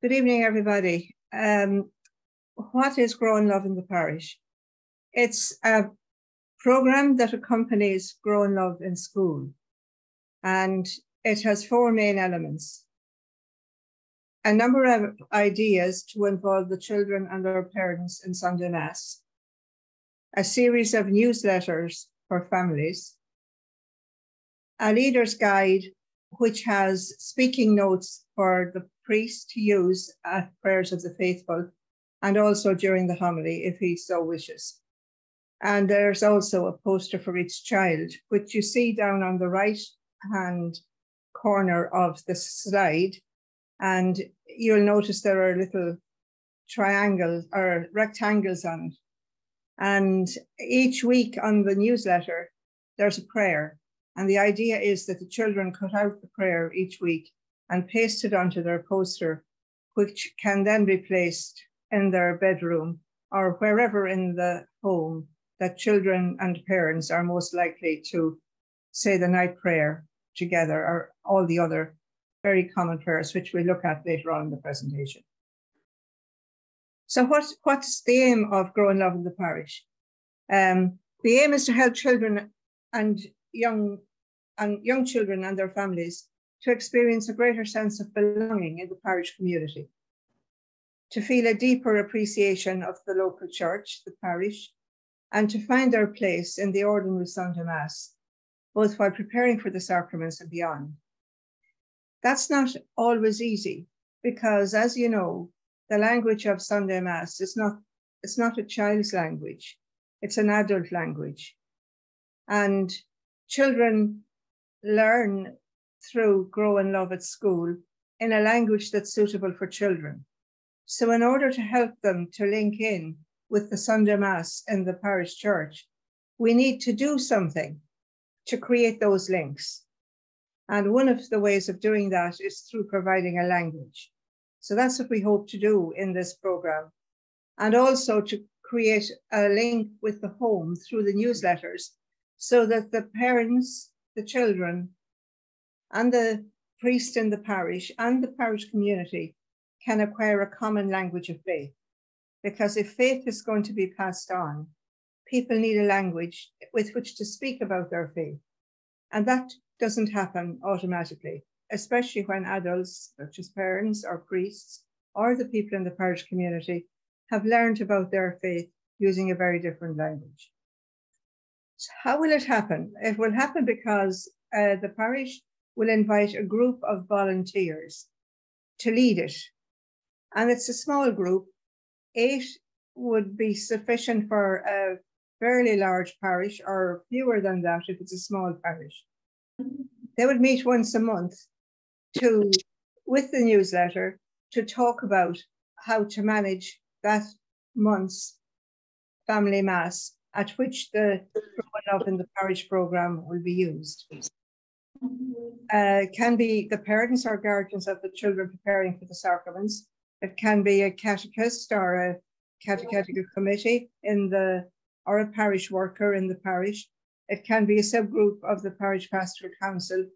Good evening, everybody. What is Grow in Love in the Parish? It's a programme that accompanies Grow in Love in school, and it has four main elements. A number of ideas to involve the children and their parents in Sunday Mass, a series of newsletters for families, a leader's guide which has speaking notes for the priest to use at prayers of the faithful and also during the homily if he so wishes. And there's also a poster for each child, which you see down on the right hand corner of the slide. And you'll notice there are little triangles or rectangles on it. And each week on the newsletter, there's a prayer. And the idea is that the children cut out the prayer each week and paste it onto their poster, which can then be placed in their bedroom or wherever in the home that children and parents are most likely to say the night prayer together, or all the other very common prayers, which we'll look at later on in the presentation. So what's the aim of Grow in Love in the Parish? The aim is to help children and young children and their families to experience a greater sense of belonging in the parish community, to feel a deeper appreciation of the local church, the parish, and to find their place in the ordinary Sunday Mass, both while preparing for the sacraments and beyond. That's not always easy because, as you know, the language of Sunday Mass is not a child's language, it's an adult language. And children learn through Grow in Love at school in a language that's suitable for children. So in order to help them to link in with the Sunday Mass in the parish church, we need to do something to create those links. And one of the ways of doing that is through providing a language. So that's what we hope to do in this program. And also to create a link with the home through the newsletters so that the parents, the children, and the priest in the parish and the parish community can acquire a common language of faith. Because if faith is going to be passed on, people need a language with which to speak about their faith. And that doesn't happen automatically, especially when adults, such as parents or priests, or the people in the parish community have learned about their faith using a very different language. So how will it happen? It will happen because the parish will invite a group of volunteers to lead it. And it's a small group. 8 would be sufficient for a fairly large parish, or fewer than that if it's a small parish. They would meet once a month with the newsletter to talk about how to manage that month's family mass at which the Grow in Love in the Parish programme will be used. Can be the parents or guardians of the children preparing for the sacraments. It can be a catechist or a catechetical committee or a parish worker in the parish. It can be a subgroup of the parish pastoral council.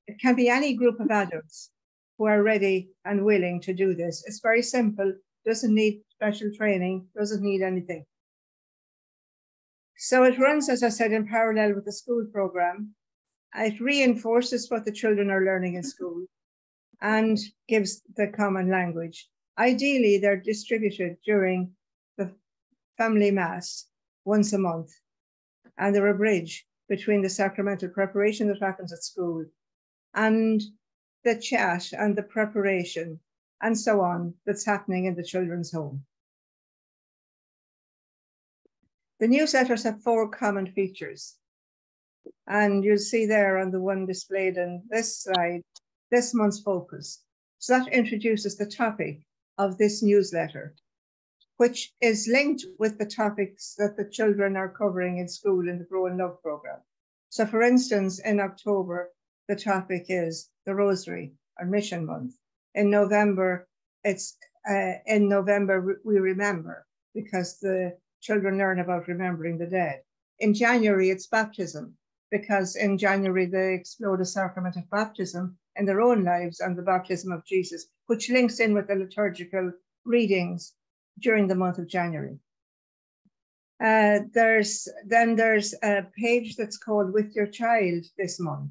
It can be any group of adults who are ready and willing to do this. It's very simple, doesn't need special training, doesn't need anything. So it runs, as I said, in parallel with the school programme. It reinforces what the children are learning in school and gives the common language. Ideally, they're distributed during the family mass once a month, and they're a bridge between the sacramental preparation that happens at school and the chat and the preparation and so on that's happening in the children's home. The newsletters have 4 common features. And you'll see there on the one displayed in this slide, this month's focus. So that introduces the topic of this newsletter, which is linked with the topics that the children are covering in school in the Grow in Love programme. So for instance, in October, the topic is the Rosary, or Mission Month. In November, we remember, because the children learn about remembering the dead. In January, it's baptism, because in January they explore the sacrament of baptism in their own lives on the baptism of Jesus, which links in with the liturgical readings during the month of January. There's a page that's called With Your Child this month.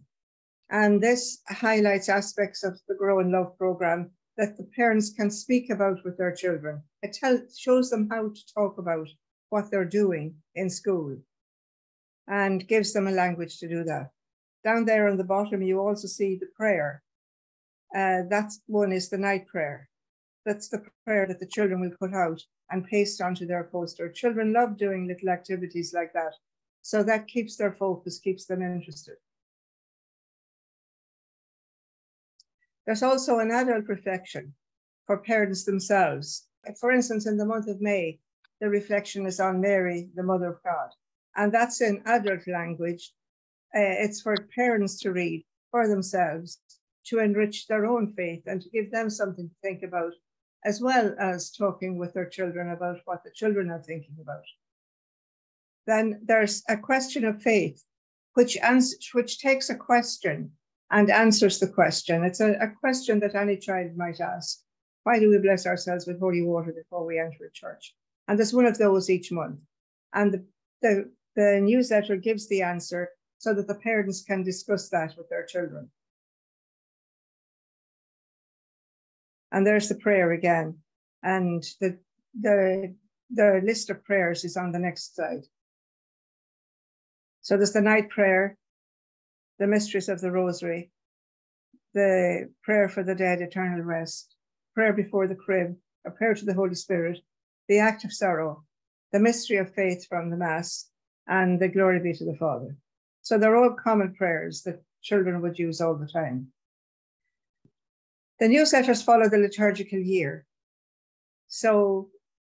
And this highlights aspects of the Grow in Love program that the parents can speak about with their children. It shows them how to talk about what they're doing in school and gives them a language to do that. Down there on the bottom, you also see the prayer. That one is the night prayer. That's the prayer that the children will put out and paste onto their poster. Children love doing little activities like that. So that keeps their focus, keeps them interested. There's also an adult reflection for parents themselves. For instance, in the month of May, the reflection is on Mary, the Mother of God. And that's in adult language. It's for parents to read for themselves, to enrich their own faith and to give them something to think about, as well as talking with their children about what the children are thinking about. Then there's a question of faith, which takes a question and answers the question. It's a question that any child might ask. Why do we bless ourselves with holy water before we enter a church? And there's one of those each month. And the newsletter gives the answer so that the parents can discuss that with their children. And there's the prayer again. And the list of prayers is on the next slide. So there's the night prayer, the mysteries of the rosary, the prayer for the dead, eternal rest, prayer before the crib, a prayer to the Holy Spirit, the act of sorrow, the mystery of faith from the Mass, and the glory be to the Father. So they're all common prayers that children would use all the time. The newsletters follow the liturgical year. So,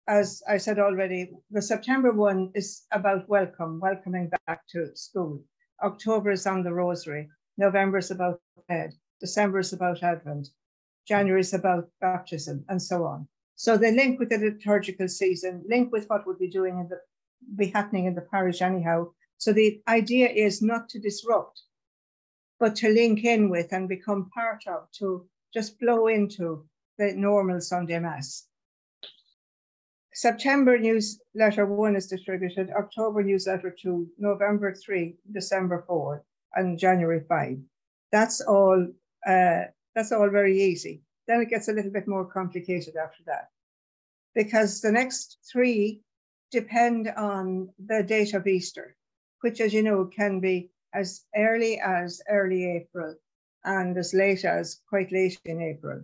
as I said already, the September one is about welcoming back to school. October is on the Rosary. November is about Ed. December is about Advent. January is about baptism, and so on. So they link with the liturgical season, link with what would be happening in the parish anyhow. So the idea is not to disrupt, but to link in with and become part of, to just flow into the normal Sunday Mass. September newsletter 1 is distributed, October newsletter 2, November 3, December 4, and January 5. That's all very easy. Then it gets a little bit more complicated after that, because the next 3 depend on the date of Easter, which, as you know, can be as early as early April and as late as quite late in April.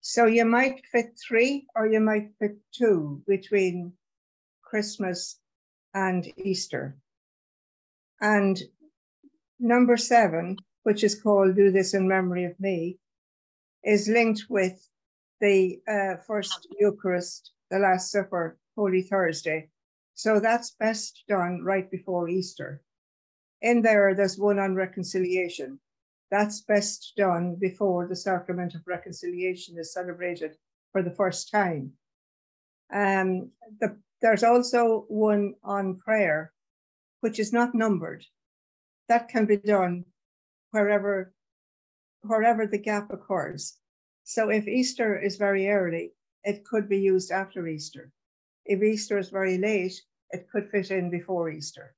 So you might fit 3 or you might fit 2 between Christmas and Easter. And number 7, which is called Do This in Memory of Me, is linked with the first Eucharist, the Last Supper, Holy Thursday. So that's best done right before Easter. In there's one on reconciliation. That's best done before the sacrament of reconciliation is celebrated for the first time. There's also one on prayer, which is not numbered. That can be done wherever the gap occurs. So if Easter is very early, it could be used after Easter. If Easter is very late, it could fit in before Easter.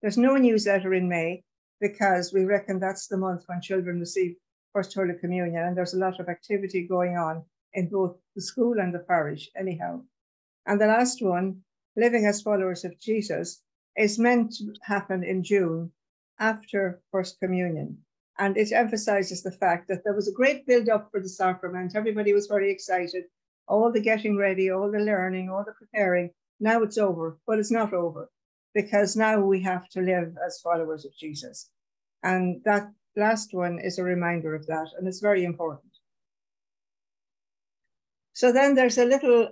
There's no newsletter in May, because we reckon that's the month when children receive First Holy Communion, and there's a lot of activity going on in both the school and the parish anyhow. And the last one, Living as Followers of Jesus, is meant to happen in June after First Communion. And it emphasizes the fact that there was a great build-up for the sacrament. Everybody was very excited. All the getting ready, all the learning, all the preparing. Now it's over, but it's not over, because now we have to live as followers of Jesus. And that last one is a reminder of that, and it's very important. So then there's a little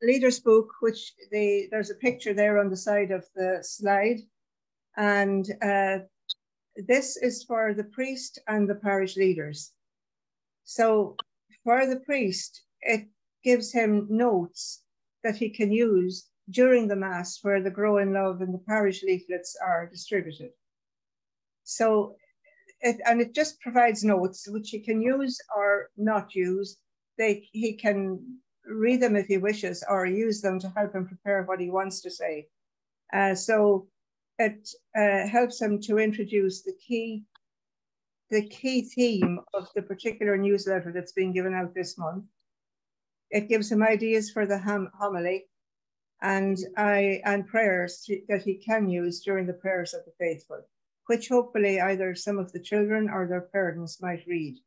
leader's book, which there's a picture there on the side of the slide. And this is for the priest and the parish leaders. So for the priest, it gives him notes that he can use during the Mass, where the Grow in Love and the parish leaflets are distributed. So it just provides notes which he can use or not use. He can read them if he wishes, or use them to help him prepare what he wants to say. So it helps him to introduce the key theme of the particular newsletter that's being given out this month. It gives him ideas for the homily and prayers that he can use during the prayers of the faithful, which hopefully either some of the children or their parents might read.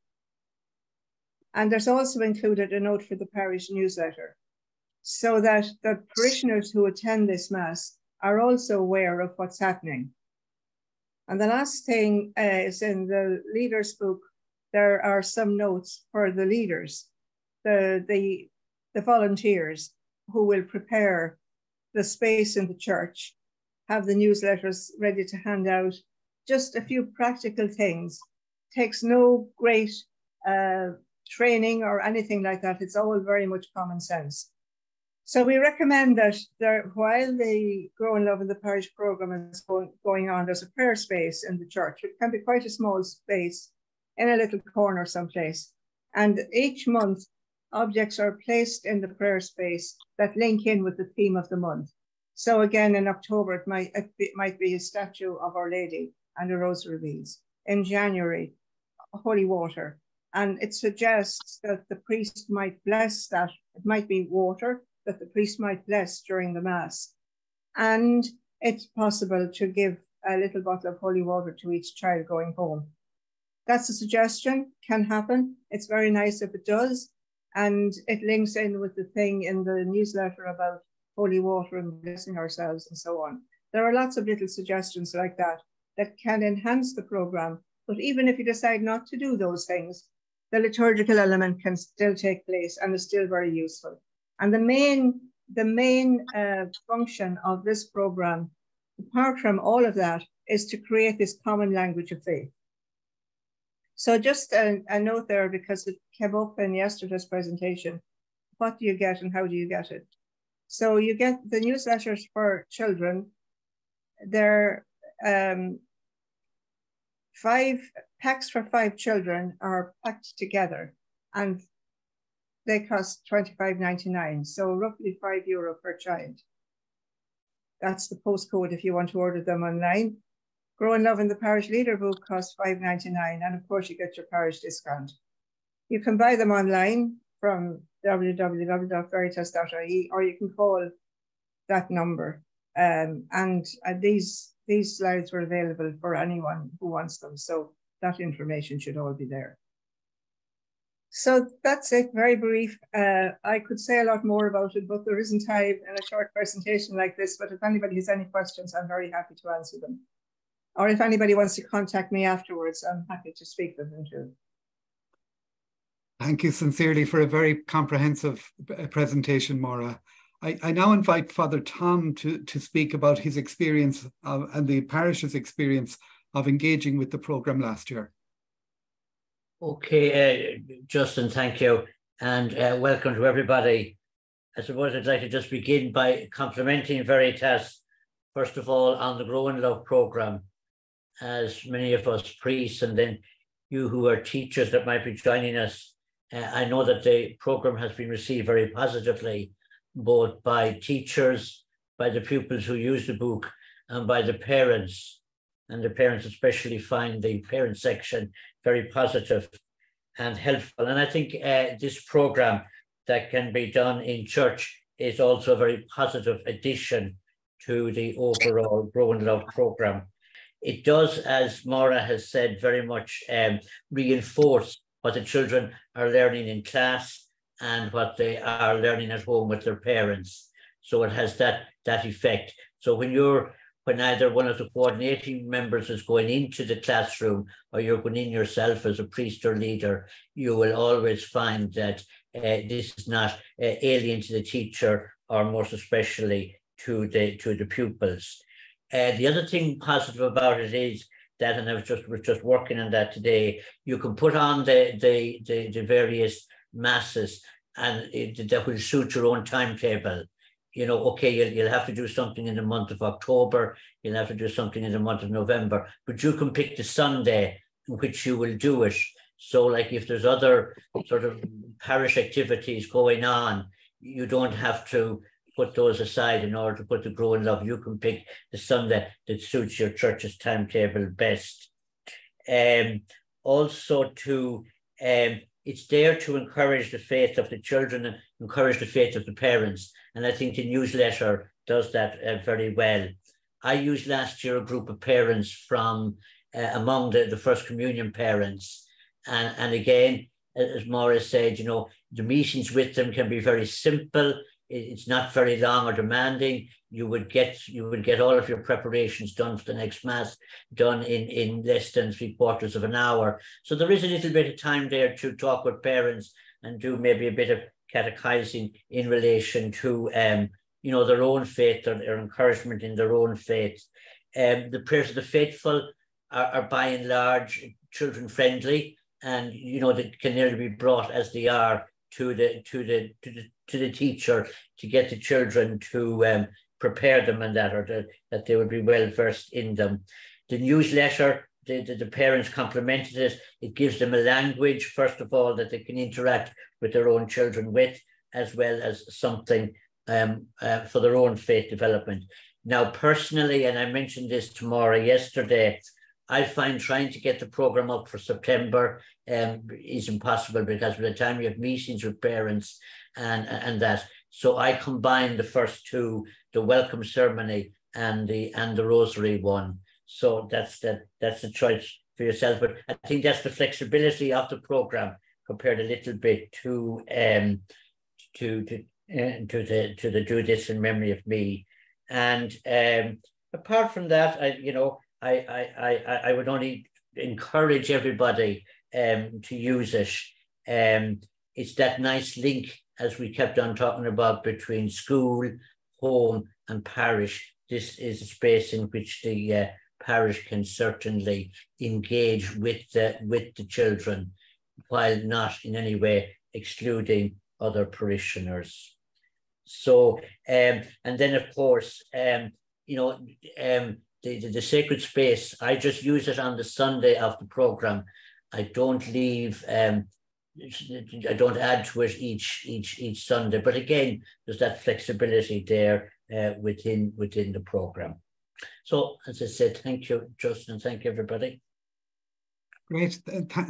And there's also included a note for the parish newsletter, so that the parishioners who attend this Mass are also aware of what's happening. And the last thing is in the leaders book, there are some notes for the leaders, the volunteers who will prepare the space in the church, have the newsletters ready to hand out, just a few practical things. Takes no great training or anything like that. It's all very much common sense. So we recommend that while the Grow in Love in the Parish program is going on, there's a prayer space in the church. It can be quite a small space in a little corner someplace. And each month, objects are placed in the prayer space that link in with the theme of the month. So again, in October, it might be a statue of Our Lady and a rosary beads. In January, holy water. And it suggests that the priest might bless that. It might be water that the priest might bless during the Mass. And it's possible to give a little bottle of holy water to each child going home. That's a suggestion, can happen. It's very nice if it does. And it links in with the thing in the newsletter about holy water and blessing ourselves and so on. There are lots of little suggestions like that that can enhance the program. But even if you decide not to do those things, the liturgical element can still take place and is still very useful. And the main function of this program, apart from all of that, is to create this common language of faith. So just a note there, because it came up in yesterday's presentation. What do you get and how do you get it? So you get the newsletters for children. They're 5 packs for 5 children are packed together, and they cost £25.99, so roughly €5 per child. That's the postcode if you want to order them online. Grow in Love in the Parish Leader book costs £5.99, and of course you get your parish discount. You can buy them online from www.veritas.ie, or you can call that number. And these slides were available for anyone who wants them, so that information should all be there. So that's it, very brief. I could say a lot more about it, but there isn't time in a short presentation like this. But if anybody has any questions, I'm very happy to answer them. Or if anybody wants to contact me afterwards, I'm happy to speak with them too. Thank you sincerely for a very comprehensive presentation, Maura. I now invite Father Tom to speak about his experience and the parish's experience of engaging with the programme last year. Okay, Justin, thank you. And welcome to everybody. I suppose I'd like to just begin by complimenting Veritas, first of all, on the Grow in Love programme. As many of us priests, and then you who are teachers that might be joining us, I know that the programme has been received very positively, both by teachers, by the pupils who use the book, and by the parents. And the parents especially find the parent section very positive and helpful. And I think this programme that can be done in church is also a very positive addition to the overall Grow in Love programme. It does, as Maura has said, very much reinforce what the children are learning in class and what they are learning at home with their parents. So it has that effect. So when either one of the coordinating members is going into the classroom, or you're going in yourself as a priest or leader, you will always find that this is not alien to the teacher, or most especially to the pupils. The other thing positive about it is that, and I was just working on that today, you can put on the various masses, and that will suit your own timetable. You know, okay, you'll have to do something in the month of October, you'll have to do something in the month of November, but you can pick the Sunday in which you will do it. So like if there's other sort of parish activities going on, you don't have to put those aside in order to put the Grow in Love. You can pick the Sunday that suits your church's timetable best. Also it's there to encourage the faith of the children and encourage the faith of the parents. And I think the newsletter does that very well. I used last year a group of parents from among the First Communion parents. And again, as Maura said, the meetings with them can be very simple. It's not very long or demanding. You would get all of your preparations done for the next Mass done in less than 3/4 of an hour. So there is a little bit of time there to talk with parents and do maybe a bit of catechizing in relation to their own faith or their encouragement in their own faith. The prayers of the faithful are by and large children friendly, and they can nearly be brought as they are to the teacher to get the children to prepare them and that they would be well versed in them. The newsletter, the parents complimented it. It gives them a language, first of all, that they can interact with their own children with, as well as something for their own faith development. Now, personally, and I mentioned this to Maura yesterday, I find trying to get the program up for September is impossible, because by the time you have meetings with parents and that, so I combine the first two, the welcome ceremony and the rosary one. So that's the choice for yourself. But I think that's the flexibility of the program compared a little bit to the Do This in Memory of Me. And apart from that, I would only encourage everybody to use it. It's that nice link, as we kept on talking about, between school, home, and parish. This is a space in which the parish can certainly engage with the children, while not in any way excluding other parishioners. So, and then of course, the sacred space, I just use it on the Sunday of the program. I don't leave, I don't add to it each Sunday. But again, there's that flexibility there within the program. So, as I said, thank you, Justin. Thank you, everybody. Great.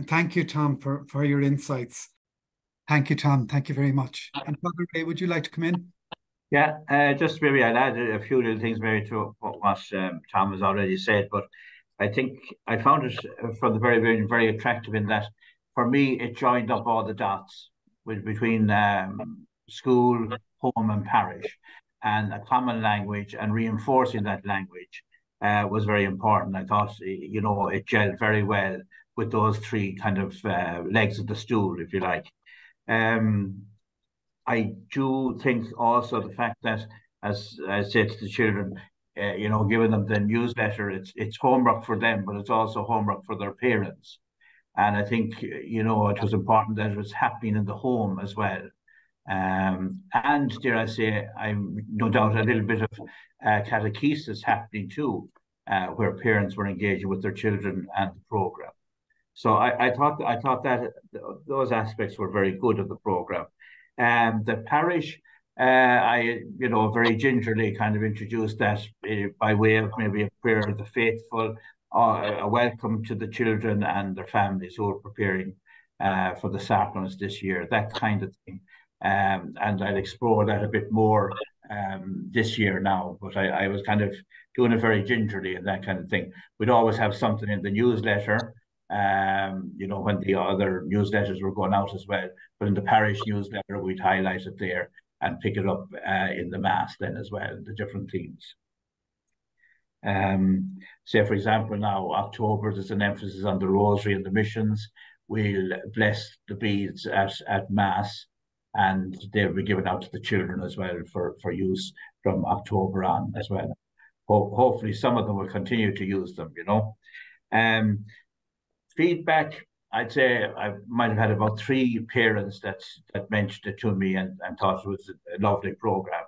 Thank you, Tom, for your insights. Thank you, Tom. Thank you very much. And Father Ray, would you like to come in? Yeah, just maybe I'll add a few little things maybe to what Tom has already said, but I think I found it from the very beginning very attractive in that, for me, it joined up all the dots between school, home and parish, and a common language, and reinforcing that language was very important. I thought, it gelled very well with those three kind of legs of the stool, if you like. I do think also the fact that, as I said to the children, giving them the newsletter, it's homework for them, but it's also homework for their parents. And I think, it was important that it was happening in the home as well. And dare I say, I'm no doubt a little bit of catechesis happening too, where parents were engaging with their children and the program. So I thought that those aspects were very good of the program. The parish, I very gingerly kind of introduced that by way of maybe a prayer of the faithful, a welcome to the children and their families who are preparing for the sacraments this year, that kind of thing. And I'll explore that a bit more this year now, but I was kind of doing it very gingerly and that kind of thing. We'd always have something in the newsletter, when the other newsletters were going out as well, but in the parish newsletter, we'd highlight it there and pick it up in the Mass then as well, the different themes. Say, for example, now October, there's an emphasis on the rosary and the missions. We'll bless the beads at Mass, and they'll be given out to the children as well for use from October on as well. Hopefully some of them will continue to use them, Feedback, I'd say I might have had about 3 parents that mentioned it to me and thought it was a lovely program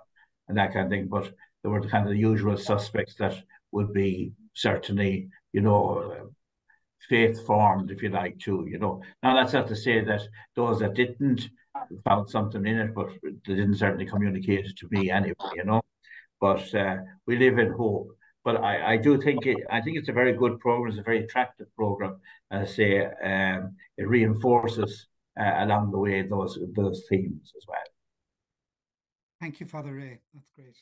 and that kind of thing, but there were the kind of the usual suspects that would be certainly, faith formed, if you like, too, you know. Now, that's not to say that those that didn't found something in it, but they didn't certainly communicate it to me anyway, you know. But we live in hope. But I do think I think it's a very good program. It's a very attractive program. As I say, it reinforces along the way those themes as well. Thank you, Father Ray. That's great.